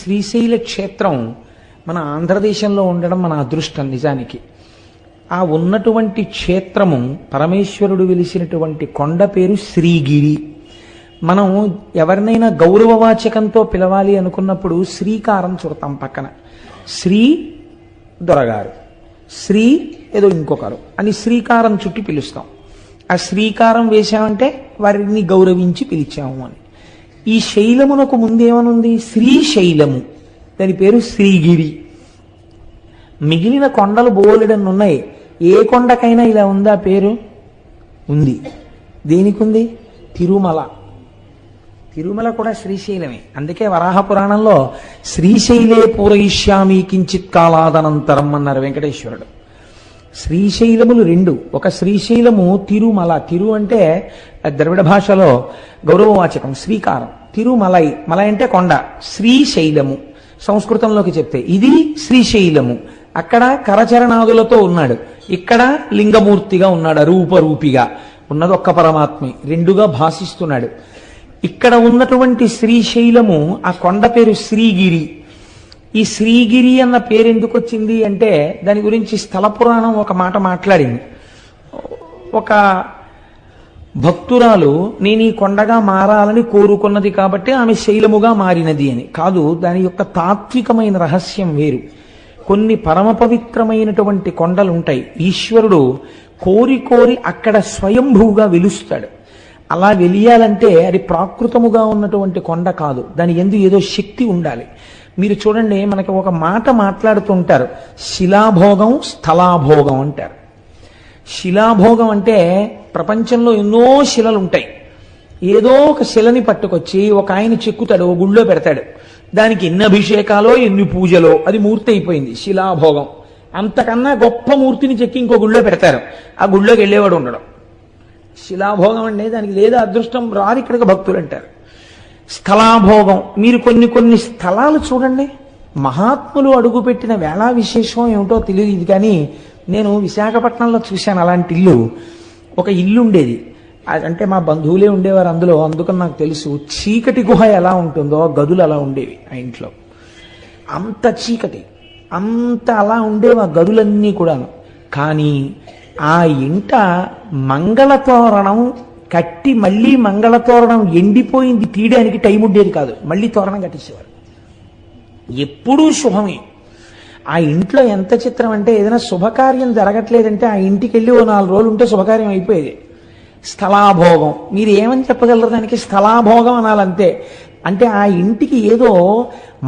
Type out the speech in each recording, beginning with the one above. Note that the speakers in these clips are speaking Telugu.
శ్రీశైల క్షేత్రం మన ఆంధ్రదేశంలో ఉండడం మన అదృష్టం నిజానికి. ఆ ఉన్నటువంటి క్షేత్రము పరమేశ్వరుడు వెలిసినటువంటి కొండ పేరు శ్రీగిరి. మనం ఎవరినైనా గౌరవవాచకంతో పిలవాలి అనుకున్నప్పుడు శ్రీకారం చుడతాం పక్కన. శ్రీ దొరగారు, శ్రీ ఏదో ఇంకొకరు అని శ్రీకారం చుట్టి పిలుస్తాం. ఆ శ్రీకారం వేశామంటే వారిని గౌరవించి పిలిచాము అని. ఈ శైలమునకు ముందేమనుంది? శ్రీశైలము, దాని పేరు శ్రీగిరి. మిగిలిన కొండలు బోలెడన్ని ఉన్నాయి. ఏ కొండకైనా ఇలా ఉందా పేరు? ఉంది. దేనికి ఉంది? తిరుమల. తిరుమల కూడా శ్రీశైలమే. అందుకే వరాహ పురాణంలో శ్రీశైలే పూరయిష్యామి కించిత్ కాలాదనంతరం అన్నారు వెంకటేశ్వరుడు. శ్రీశైలములు రెండు. ఒక శ్రీశైలము తిరుమల. తిరు అంటే ద్రవిడ భాషలో గౌరవవాచకం, శ్రీకారం. తిరుమలై, మలై అంటే కొండ. శ్రీశైలము సంస్కృతంలోకి చెప్తే ఇది శ్రీశైలము. అక్కడ కరచరణాదులతో ఉన్నాడు, ఇక్కడ లింగమూర్తిగా ఉన్నాడు, రూపరూపిగా ఉన్నది ఒక్క పరమాత్మే, రెండుగా భాషిస్తున్నాడు. ఇక్కడ ఉన్నటువంటి శ్రీశైలము, ఆ కొండ పేరు శ్రీగిరి. ఈ శ్రీగిరి అన్న పేరు ఎందుకు వచ్చింది అంటే దాని గురించి స్థల పురాణం ఒక మాట మాట్లాడింది. ఒక భక్తురాలు నేను ఈ కొండగా మారాలని కోరుకున్నది కాబట్టి ఆమె శైలముగా మారినది అని కాదు. దాని యొక్క తాత్వికమైన రహస్యం వేరు. కొన్ని పరమ పవిత్రమైనటువంటి కొండలు ఉంటాయి. ఈశ్వరుడు కోరి కోరి అక్కడ స్వయంభూగా వెలుస్తాడు. అలా వెలియాలంటే అది ప్రాకృతముగా ఉన్నటువంటి కొండ కాదు, దాని యందు ఏదో శక్తి ఉండాలి. మీరు చూడండి, మనకి ఒక మాట మాట్లాడుతుంటారు, శిలాభోగం స్థలాభోగం అంటారు. శిలాభోగం అంటే ప్రపంచంలో ఎన్నో శిలలు ఉంటాయి. ఏదో ఒక శిలని పట్టుకొచ్చి ఒక ఆయన చెక్కుతాడు, ఓ గుళ్ళో పెడతాడు. దానికి ఎన్ని అభిషేకాలో ఎన్ని పూజలో అది మూర్తి అయిపోయింది, శిలాభోగం. అంతకన్నా గొప్ప మూర్తిని చెక్కి ఇంకో గుళ్ళో పెడతారు, ఆ గుళ్ళోకి వెళ్ళేవాడు ఉండడం. శిలాభోగం అంటే దానికి లేదా అదృష్టం రాదు, ఇక్కడికి భక్తులు అంటారు. స్థలాభోగం, మీరు కొన్ని కొన్ని స్థలాలు చూడండి, మహాత్ములు అడుగుపెట్టిన వేళా విశేషం ఏమిటో తెలియదు కానీ నేను విశాఖపట్నంలో చూశాను అలాంటి ఇల్లు. ఒక ఇల్లు ఉండేది, అంటే మా బంధువులే ఉండేవారు అందులో, అందుకని నాకు తెలుసు. చీకటి గుహ ఎలా ఉంటుందో గదులు అలా ఉండేవి ఆ ఇంట్లో. అంత చీకటి, అంత అలా ఉండేవి ఆ గదులన్నీ కూడాను. కానీ ఆ ఇంట మంగళతోరణం కట్టి మళ్ళీ మంగళతోరణం ఎండిపోయింది తీయడానికి టైం ఉండేది కాదు, మళ్ళీ తోరణం కట్టేసేవారు. ఎప్పుడూ శుభమే. ఆ ఇంట్లో ఎంత చిత్రం అంటే ఏదైనా శుభకార్యం జరగట్లేదంటే ఆ ఇంటికి వెళ్ళి ఓ 4 రోజులు ఉంటే శుభకార్యం అయిపోయేది. స్థలాభోగం, మీరు ఏమని చెప్పగలరు దానికి? స్థలాభోగం అనాలంతే. అంటే ఆ ఇంటికి ఏదో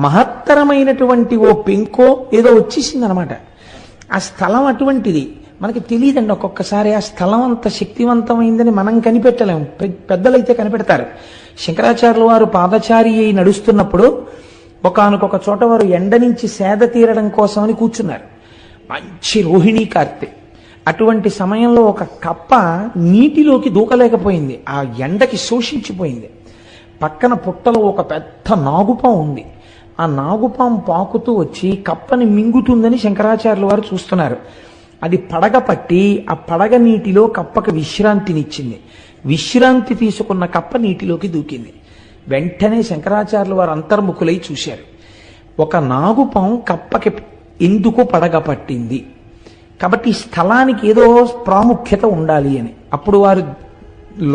మహత్తరమైనటువంటి ఓ పెంకో ఏదో వచ్చేసింది అనమాట. ఆ స్థలం అటువంటిది. మనకి తెలియదండి ఒక్కొక్కసారి ఆ స్థలం అంత శక్తివంతమైందని మనం కనిపెట్టలేము, పెద్దలైతే కనిపెడతారు. శంకరాచార్యుల వారు పాదచారి అయి నడుస్తున్నప్పుడు ఒకానొక చోట వారు ఎండ నుంచి సేద తీరడం కోసమని కూర్చున్నారు. మంచి రోహిణీ కార్తె. అటువంటి సమయంలో ఒక కప్ప నీటిలోకి దూకలేకపోయింది, ఆ ఎండకి శోషించిపోయింది. పక్కన పుట్టలో ఒక పెద్ద నాగుపాం ఉంది. ఆ నాగుపాం పాకుతూ వచ్చి కప్పని మింగుతుందని శంకరాచార్యుల వారు చూస్తున్నారు. అది పడగ పట్టి ఆ పడగ నీటిలో కప్పకి విశ్రాంతినిచ్చింది. విశ్రాంతి తీసుకున్న కప్ప నీటిలోకి దూకింది. వెంటనే శంకరాచార్యుల వారు అంతర్ముఖులై చూశారు, ఒక నాగుపాం కప్పకి ఎందుకు పడగ పట్టింది, కాబట్టి ఈ స్థలానికి ఏదో ప్రాముఖ్యత ఉండాలి అని. అప్పుడు వారు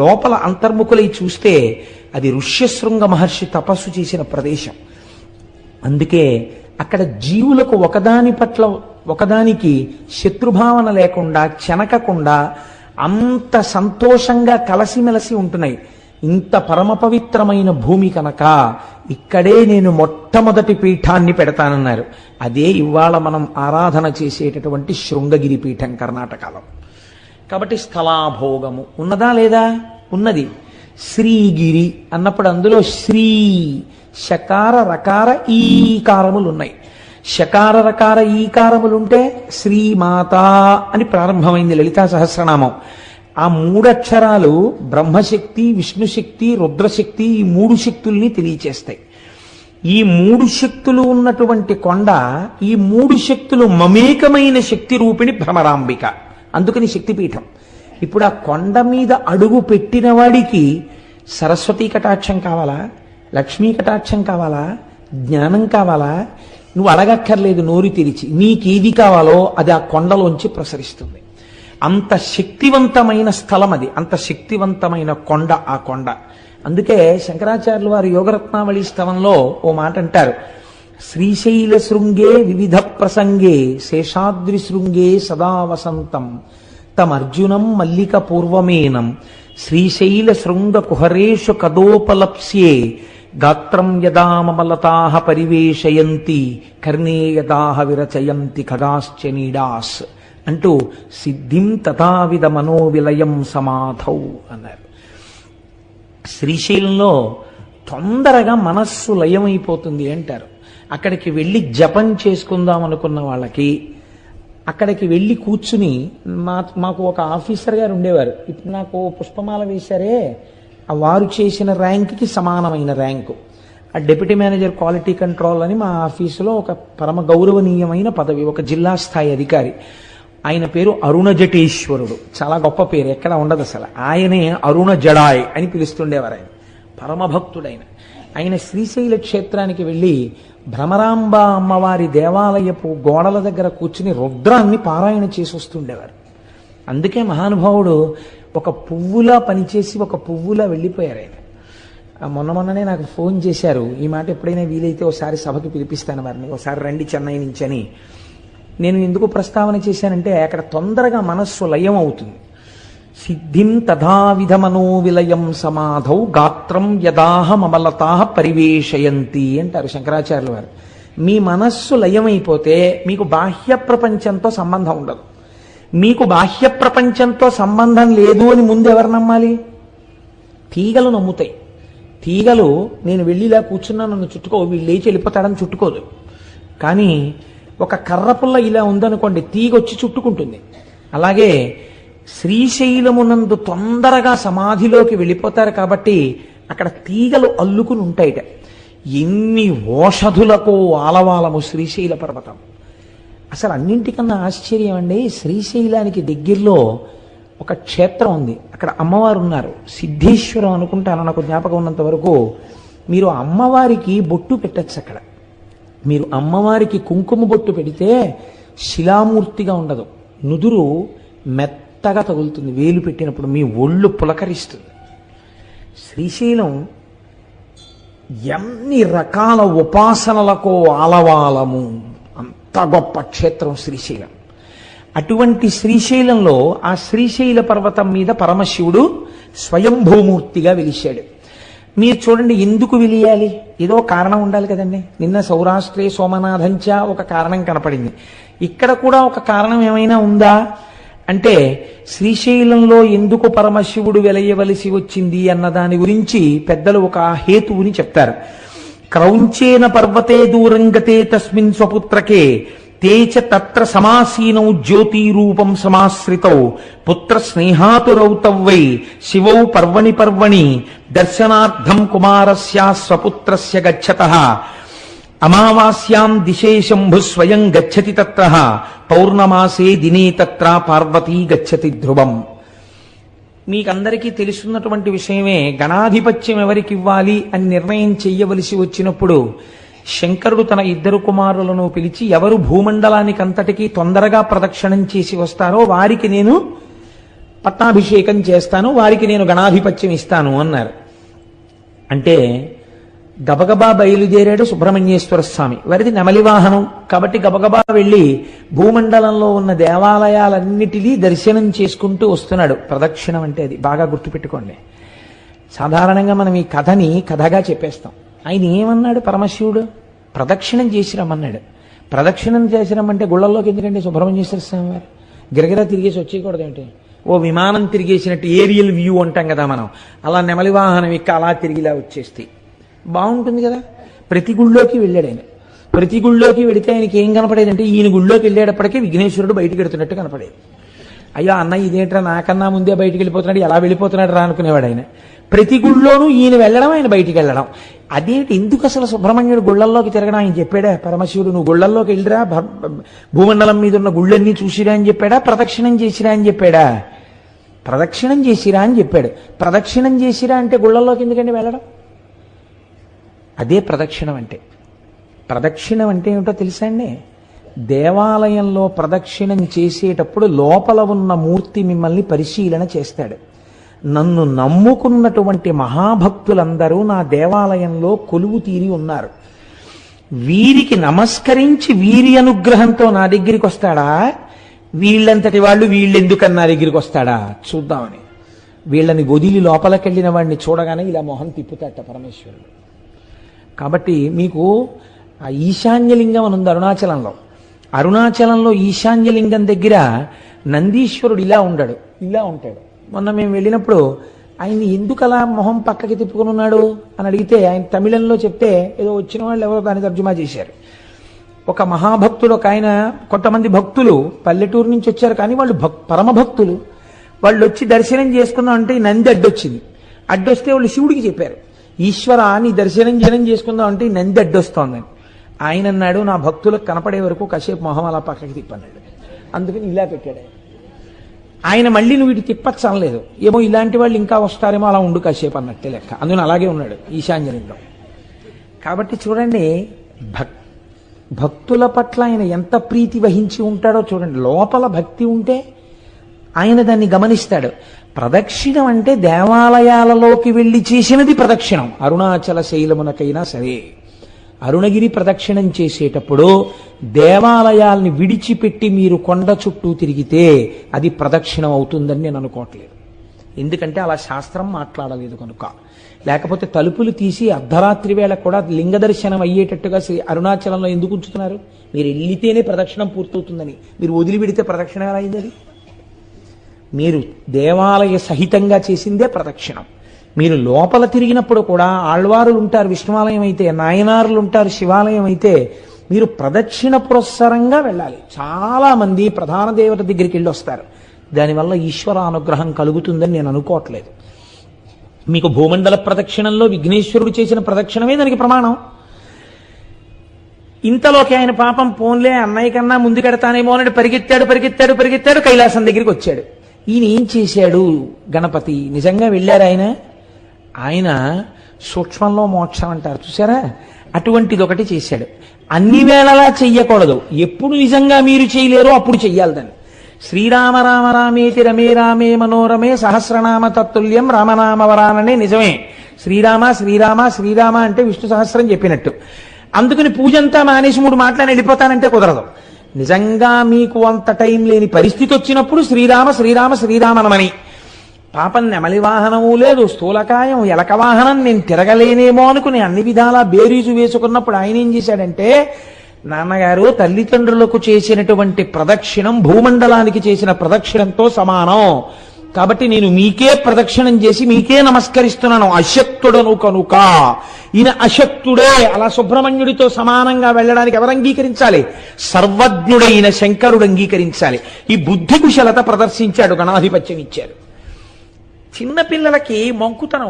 లోపల అంతర్ముఖులై చూస్తే అది ఋష్యశృంగ మహర్షి తపస్సు చేసిన ప్రదేశం. అందుకే అక్కడ జీవులకు ఒకదాని పట్ల ఒకదానికి శత్రుభావన లేకుండా చెనకకుండా అంత సంతోషంగా కలసిమెలసి ఉంటున్నాయి. ఇంత పరమ పవిత్రమైన భూమి కనుక ఇక్కడే నేను మొట్టమొదటి పీఠాన్ని పెడతానన్నారు. అదే ఇవాళ మనం ఆరాధన చేసేటటువంటి శృంగగిరి పీఠం కర్ణాటకలో. కాబట్టి స్థలాభోగము ఉన్నదా లేదా? ఉన్నది. శ్రీగిరి అన్నప్పుడు అందులో శ్రీ శకార రకార ఈకారములు ఉన్నాయి. శకార రకార ఈకారములుంటే శ్రీమాత అని ప్రారంభమైంది లలితా సహస్రనామం. ఆ 3 అక్షరాలు బ్రహ్మశక్తి, విష్ణుశక్తి, రుద్రశక్తి, ఈ 3 శక్తుల్ని తెలియచేస్తాయి. ఈ 3 శక్తులు ఉన్నటువంటి కొండ, ఈ 3 శక్తులు మమేకమైన శక్తి రూపిణి భ్రమరాంబిక, అందుకని శక్తిపీఠం. ఇప్పుడు ఆ కొండ మీద అడుగు పెట్టిన వాడికి సరస్వతీ కటాక్షం కావాలా, లక్ష్మీ కటాక్షం కావాలా, జ్ఞానం కావాలా? నువ్వు అడగక్కర్లేదు నోరు తెరిచి. నీకేది కావాలో అది ఆ కొండలోంచి ప్రసరిస్తుంది. అంత శక్తివంతమైన స్థలం అది, అంత శక్తివంతమైన కొండ ఆ కొండ. అందుకే శంకరాచార్యులు వారు యోగరత్నావళి స్తవంలో ఓ మాట అంటారు, శ్రీశైల శృంగే వివిధ ప్రసంగే శేషాద్రి శృంగే సదా వసంతం తమర్జునం మల్లిక పూర్వమేనం శ్రీశైల శృంగ కుహరేషు కదోపలప్స్యే గాత్రం యదామలతాః పరివేశయంతి కర్ణే యదాః విరచయంతి ఖగాశ్చ నీడాస్ అంటూ సిద్ధిం తథావిధ మనోవిలయం సమాధౌ అన్నారు. శ్రీశైలంలో తొందరగా మనస్సు లయమైపోతుంది అంటారు. అక్కడికి వెళ్ళి జపం చేసుకుందాం అనుకున్న వాళ్ళకి, అక్కడికి వెళ్ళి కూర్చుని మాకు ఒక ఆఫీసర్ గారు ఉండేవారు. ఇప్పుడు నాకు పుష్పమాల వేశారే, ఆ వారు చేసిన ర్యాంక్కి సమానమైన ర్యాంకు. ఆ డెప్యూటీ మేనేజర్ క్వాలిటీ కంట్రోల్ అని మా ఆఫీసులో ఒక పరమ గౌరవనీయమైన పదవి, ఒక జిల్లా స్థాయి అధికారి. ఆయన పేరు అరుణ జటేశ్వరుడు. చాలా గొప్ప పేరు, ఎక్కడ ఉండదు అసలు. ఆయనే అరుణ జడాయ్ అని పిలుస్తుండేవారు. ఆయన పరమభక్తుడైన ఆయన శ్రీశైల క్షేత్రానికి వెళ్ళి భ్రమరాంబ అమ్మవారి దేవాలయపు గోడల దగ్గర కూర్చుని రుద్రాన్ని పారాయణ చేసి వస్తుండేవారు. అందుకే మహానుభావుడు ఒక పువ్వులా పనిచేసి ఒక పువ్వులా వెళ్ళిపోయారు ఆయన. మొన్ననే నాకు ఫోన్ చేశారు, ఈ మాట ఎప్పుడైనా వీలైతే ఒకసారి సభకి పిలిపిస్తాను వారిని, ఒకసారి రండి చెన్నై నుంచి అని. నేను ఎందుకు ప్రస్తావన చేశానంటే అక్కడ తొందరగా మనస్సు లయం అవుతుంది. సిద్ధిం తథావిధ మనోవిలయం సమాధౌ గాత్రం యదాహ మమలతాః పరివేశయంతి అంటారు శంకరాచార్యుల వారు. మీ మనస్సు లయమైపోతే మీకు బాహ్య ప్రపంచంతో సంబంధం ఉండదు. మీకు బాహ్య ప్రపంచంతో సంబంధం లేదు అని ముందు ఎవరు నమ్మాలి? తీగలు నమ్ముతాయి. తీగలు నేను వెళ్ళి ఇలా కూర్చున్నా నన్ను చుట్టుకో, వీళ్ళు లేచి వెళ్ళిపోతాడని చుట్టుకోదు. కానీ ఒక కర్రపుల్ల ఇలా ఉందనుకోండి, తీగ వచ్చి చుట్టుకుంటుంది. అలాగే శ్రీశైలమునందు తొందరగా సమాధిలోకి వెళ్ళిపోతారు కాబట్టి అక్కడ తీగలు అల్లుకుని ఉంటాయిట. ఎన్ని ఓషధులకు ఆలవాలము శ్రీశైల పర్వతం. అసలు అన్నింటికన్నా ఆశ్చర్యం అండి, శ్రీశైలానికి దగ్గరలో ఒక క్షేత్రం ఉంది. అక్కడ అమ్మవారు ఉన్నారు, సిద్ధేశ్వరం అనుకుంటాను నాకు జ్ఞాపకం ఉన్నంత వరకు. మీరు అమ్మవారికి బొట్టు పెట్టచ్చు. అక్కడ మీరు అమ్మవారికి కుంకుమ బొట్టు పెడితే శిలామూర్తిగా ఉండదు, నుదురు మెత్తగా తగులుతుంది. వేలు పెట్టినప్పుడు మీ ఒళ్ళు పులకరిస్తుంది. శ్రీశైలం ఎన్ని రకాల ఉపాసనలకో ఆలవాలము, అంత గొప్ప క్షేత్రం శ్రీశైలం. అటువంటి శ్రీశైలంలో ఆ శ్రీశైల పర్వతం మీద పరమశివుడు స్వయంభూమూర్తిగా వెలిశాడు. మీరు చూడండి, ఎందుకు వెలియాలి? ఏదో కారణం ఉండాలి కదండి. నిన్న సౌరాష్ట్రే సోమనాథంచ ఒక కారణం కనపడింది. ఇక్కడ కూడా ఒక కారణం ఏమైనా ఉందా అంటే, శ్రీశైలంలో ఎందుకు పరమశివుడు వెలయవలసి వచ్చింది అన్న దాని గురించి పెద్దలు ఒక హేతువుని చెప్తారు. క్రౌంచేన పర్వతే దూరంగతే తస్మిన్ స్వపుత్రకే తేచ తత్ర సమాసీనౌ జ్యోతిరూపం సమాశ్రితౌ పుత్ర స్నేహాతురౌ తవ్వై శివౌ పర్వణి పర్వణి దర్శనార్థం కుమారస్య స్వపుత్రస్య గచ్చతః అమావాస్యాం దిశే శంభు స్వయం గచ్చతి తత్ర పౌర్ణమాసే దినే తత్ర పార్వతీ గచ్చతి ధ్రువం. మీకందరికీ తెలుసున్నటువంటి విషయమే. గణాధిపత్యం ఎవరికివ్వాలి అని నిర్ణయం చెయ్యవలసి వచ్చినప్పుడు శంకరుడు తన ఇద్దరు కుమారులను పిలిచి, ఎవరు భూమండలానికి అంతటికీ తొందరగా ప్రదక్షిణం చేసి వస్తారో వారికి నేను పట్టాభిషేకం చేస్తాను, వారికి నేను గణాధిపత్యం ఇస్తాను అన్నారు. అంటే గబగబా బయలుదేరాడు సుబ్రహ్మణ్యేశ్వర స్వామి. వారిది నెమలి వాహనం కాబట్టి గబగబా వెళ్ళి భూమండలంలో ఉన్న దేవాలయాలన్నిటినీ దర్శనం చేసుకుంటూ వస్తున్నాడు. ప్రదక్షిణం అంటే అది బాగా గుర్తుపెట్టుకోండి. సాధారణంగా మనం ఈ కథని కథగా చెప్పేస్తాం. ఆయన ఏమన్నాడు పరమశివుడు? ప్రదక్షిణం చేసి రమ్మన్నాడు. ప్రదక్షిణం చేసి రమ్మంటే గుళ్ళల్లోకి ఎందుకంటే సుబ్రహ్మణ్యేశ్వర స్వామి వారు గిరగిరా తిరిగేసి వచ్చేయకూడదు ఏంటి? ఓ విమానం తిరిగేసినట్టు ఏరియల్ వ్యూ అంటాం కదా మనం, అలా నెమలి వాహనం ఎక్క అలా తిరిగిలా వచ్చేస్తే బాగుంటుంది కదా. ప్రతి గుళ్ళోకి వెళ్ళాడు ఆయన. ప్రతి గుళ్ళోకి వెడితే ఆయనకి ఏం కనపడేదంటే, ఈయన గుళ్ళోకి వెళ్ళేటప్పటికీ విఘ్నేశ్వరుడు బయటికి వెడుతున్నట్టు కనపడేది. అయ్యో అన్న ఇదేంట్రా, నాకన్నా ముందే బయటికి వెళ్ళిపోతున్నాడు, ఎలా వెళ్ళిపోతున్నాడు రా అనుకునేవాడు ఆయన. ప్రతి గుళ్ళోనూ ఈయన వెళ్ళడం, ఆయన బయటికి వెళ్ళడం. అదేంటి, ఎందుకు అసలు సుబ్రహ్మణ్యుడు గుళ్ళల్లోకి తిరగడం? ఆయన చెప్పాడా పరమశివుడు, నువ్వు గుళ్ళల్లోకి వెళ్ళిరా, భూమండలం మీద ఉన్న గుళ్ళన్నీ చూసిరా అని చెప్పాడా? ప్రదక్షిణం చేసిరా అని చెప్పాడా? ప్రదక్షిణం చేసిరా అని చెప్పాడు. ప్రదక్షిణం చేసిరా అంటే గుళ్ళల్లోకి ఎందుకండి వెళ్ళడం? అదే ప్రదక్షిణం అంటే. ప్రదక్షిణం అంటే ఏమిటో తెలుసా అండి? దేవాలయంలో ప్రదక్షిణం చేసేటప్పుడు లోపల ఉన్న మూర్తి మిమ్మల్ని పరిశీలన చేస్తాడు. నన్ను నమ్ముకున్నటువంటి మహాభక్తులందరూ నా దేవాలయంలో కొలువు తీరి ఉన్నారు, వీరికి నమస్కరించి వీరి అనుగ్రహంతో నా దగ్గరికి వస్తాడా, వీళ్ళంతటి వాళ్ళు వీళ్ళెందుకని నా దగ్గరికి వస్తాడా చూద్దామని వీళ్ళని వదిలి లోపలికెళ్ళిన వాడిని చూడగానే ఇలా మొహం తిప్పుతాట పరమేశ్వరుడు. కాబట్టి మీకు ఆ ఈశాన్యలింగం అని ఉంది అరుణాచలంలో. అరుణాచలంలో ఈశాన్యలింగం దగ్గర నందీశ్వరుడు ఇలా ఉంటాడు. మొన్న మేము వెళ్ళినప్పుడు ఆయన ఎందుకు అలా మొహం పక్కకి తిప్పుకుని ఉన్నాడు అని అడిగితే ఆయన తమిళంలో చెప్తే ఏదో వచ్చిన వాళ్ళు ఎవరో దాన్ని తర్జుమా చేశారు. ఒక మహాభక్తుడు, ఒక ఆయన, కొంతమంది భక్తులు పల్లెటూరు నుంచి వచ్చారు కానీ వాళ్ళు పరమ భక్తులు. వాళ్ళు వచ్చి దర్శనం చేసుకుందాం అంటే నంది అడ్డొచ్చింది. అడ్డొస్తే వాళ్ళు శివుడికి చెప్పారు, ఈశ్వర నీ దర్శనం చేసుకుందాం అంటే నంది అడ్డొస్తోందని. ఆయన అన్నాడు, నా భక్తులకు కనపడే వరకు కాసేపు మొహం అలా పక్కకి తిప్పన్నాడు. అందుకని ఇలా పెట్టాడు ఆయన. మళ్ళీ నువ్వు ఇటు తిప్పచ్చు అనలేదు, ఏమో ఇలాంటి వాళ్ళు ఇంకా వస్తారేమో, అలా ఉండు కాసేపు అన్నట్టే లెక్క. అందుకని అలాగే ఉన్నాడు ఈశాన్యలింగం. కాబట్టి చూడండి, భక్తుల పట్ల ఆయన ఎంత ప్రీతి వహించి ఉంటాడో చూడండి. లోపల భక్తి ఉంటే ఆయన దాన్ని గమనిస్తాడు. ప్రదక్షిణం అంటే దేవాలయాలలోకి వెళ్ళి చేసినది ప్రదక్షిణం. అరుణాచల శైలమునకైనా సరే, అరుణగిరి ప్రదక్షిణం చేసేటప్పుడు దేవాలయాల్ని విడిచిపెట్టి మీరు కొండ చుట్టూ తిరిగితే అది ప్రదక్షిణం అవుతుందని నేను అనుకోవట్లేదు. ఎందుకంటే అలా శాస్త్రం మాట్లాడలేదు కనుక. లేకపోతే తలుపులు తీసి అర్ధరాత్రి వేళ కూడా లింగ దర్శనం అయ్యేటట్టుగా అరుణాచలంలో ఎందుకు ఉంచుతున్నారు? మీరు వెళ్ళితేనే ప్రదక్షిణం పూర్తవుతుందని. మీరు వదిలిపెడితే ప్రదక్షిణం ఎలా అయింది? అది మీరు దేవాలయ సహితంగా చేసిందే ప్రదక్షిణం. మీరు లోపల తిరిగినప్పుడు కూడా ఆళ్వారులు ఉంటారు విష్ణువాలయం అయితే, నాయనారులు ఉంటారు శివాలయం అయితే, మీరు ప్రదక్షిణ పురస్సరంగా వెళ్ళాలి. చాలా మంది ప్రధాన దేవత దగ్గరికి వెళ్ళి వస్తారు, దానివల్ల ఈశ్వర అనుగ్రహం కలుగుతుందని నేను అనుకోవట్లేదు. మీకు భూమండల ప్రదక్షిణంలో విఘ్నేశ్వరుడు చేసిన ప్రదక్షిణమే దానికి ప్రమాణం. ఇంతలోకి ఆయన పాపం పోన్లే అన్నయ్య కన్నా ముందుకెడతానేమో అని పరిగెత్తాడు కైలాసం దగ్గరికి వచ్చాడు. ఈయన ఏం చేశాడు? గణపతి నిజంగా వెళ్ళారు ఆయన సూక్ష్మంలో మోక్షం అంటారు చూసారా, అటువంటిది ఒకటి చేశాడు. అన్ని వేళలా చెయ్యకూడదు, ఎప్పుడు నిజంగా మీరు చేయలేరో అప్పుడు చెయ్యాలి దాన్ని. శ్రీరామ రామ రామేతి రమే రామే మనోరమే సహస్రనామ తత్తుల్యం రామనామవరాననే నిజమే. శ్రీరామ శ్రీరామ శ్రీరామ అంటే విష్ణు సహస్రం చెప్పినట్టు. అందుకని పూజంతా మానేసి 3 మాటలని వెళ్ళిపోతానంటే కుదరదు. నిజంగా మీకు అంత టైం లేని పరిస్థితి వచ్చినప్పుడు శ్రీరామ శ్రీరామ శ్రీరామనమని. పాపం నెమలి వాహనము లేదు, స్థూలకాయం ఎలక వాహనం, నేను తిరగలేనేమో అనుకుని అన్ని విధాలా బేరీజు వేసుకున్నప్పుడు ఆయన ఏం చేశాడంటే, నాన్నగారు తల్లిదండ్రులకు చేసినటువంటి ప్రదక్షిణం భూమండలానికి చేసిన ప్రదక్షిణంతో సమానం, కాబట్టి నేను మీకే ప్రదక్షిణం చేసి మీకే నమస్కరిస్తున్నాను, అశక్తుడను కనుక. ఈయన అశక్తుడే, అలా సుబ్రహ్మణ్యుడితో సమానంగా వెళ్ళడానికి ఎవరు అంగీకరించాలి? సర్వజ్ఞుడైన శంకరుడు అంగీకరించాలి. ఈ బుద్ధి కుశలత ప్రదర్శించాడు, గణాధిపత్యం ఇచ్చారు. చిన్నపిల్లలకి మొంకుతనం